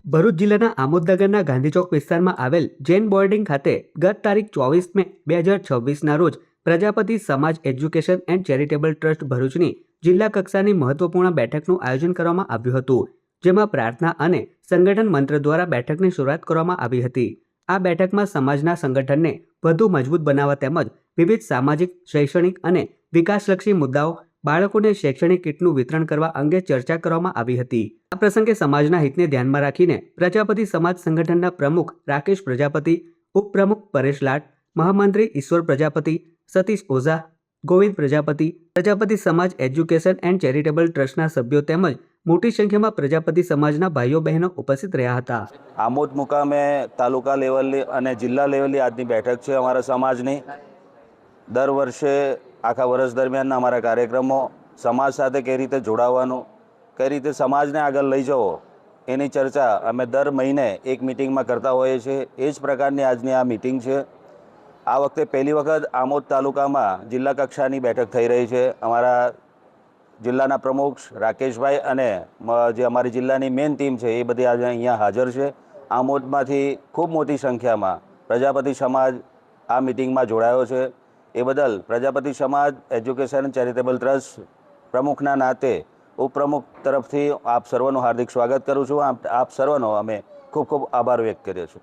ભરૂચ જિલ્લાના આમોદનગરના ગાંધીચોક વિસ્તારમાં આવેલ જૈન બોર્ડિંગ ખાતે ગત તારીખ 24 મે 2026ના રોજ પ્રજાપતિ સમાજ એજ્યુકેશન એન્ડ ચેરિટેબલ ટ્રસ્ટ ભરૂચની જિલ્લા કક્ષાની મહત્વપૂર્ણ બેઠકનું આયોજન કરવામાં આવ્યું હતું, જેમાં પ્રાર્થના અને સંગઠન મંત્ર દ્વારા બેઠકની શરૂઆત કરવામાં આવી હતી। આ બેઠકમાં સમાજના સંગઠનને વધુ મજબૂત બનાવવા તેમજ વિવિધ સામાજિક, શૈક્ષણિક અને વિકાસલક્ષી મુદ્દાઓ, બાળકોને શૈક્ષણિક કીટનું વિતરણ કરવા અંગે ચર્ચા કરવામાં આવી હતી। આ પ્રસંગે સમાજના હિતને ધ્યાનમાં રાખીને પ્રજાપતિ સમાજ સંગઠનના પ્રમુખ રાકેશ પ્રજાપતિ, ઉપપ્રમુખ પરેશ લાટ, મહામંત્રી ઈશ્વર પ્રજાપતિ, સતીશ ઓઝા, ગોવિંદ પ્રજાપતિ, પ્રજાપતિ સમાજ એજ્યુકેશન એન્ડ ચેરિટેબલ ટ્રસ્ટના સભ્યો તેમજ મોટી સંખ્યામાં પ્રજાપતિ સમાજના ભાઈઓ બહેનો ઉપસ્થિત રહ્યા હતા। આમોદ મુકામે તાલુકા લેવલની અને જિલ્લા લેવલની આજની બેઠક છે અમારા સમાજની। દર વર્ષે આખા વર્ષ દરમિયાન અમારા કાર્યક્રમો સમાજ સાથે કઈ રીતે જોડાવાનું, કઈ રીતે સમાજને આગળ લઈ જવો એની ચર્ચા અમે દર મહિને એક મિટિંગમાં કરતા હોઈએ છીએ। એ જ પ્રકારની આજની આ મિટિંગ છે। આ વખતે પહેલી વખત આમોદ તાલુકામાં જિલ્લા કક્ષાની બેઠક થઈ રહી છે। અમારા જિલ્લાના પ્રમુખ રાકેશભાઈ અને જે અમારી જિલ્લાની મેઇન ટીમ છે એ બધી આજે અહીંયા હાજર છે। આમોદમાંથી ખૂબ મોટી સંખ્યામાં પ્રજાપતિ સમાજ આ મિટિંગમાં જોડાયો છે। એ બદલ પ્રજાપતિ સમાજ એજ્યુકેશન ચેરિટેબલ ટ્રસ્ટ પ્રમુખના નાતે ઉપપ્રમુખ તરફથી આપ સર્વનું હાર્દિક સ્વાગત કરું છું। આપ સર્વનો અમે ખૂબ ખૂબ આભાર વ્યક્ત કરીએ છીએ।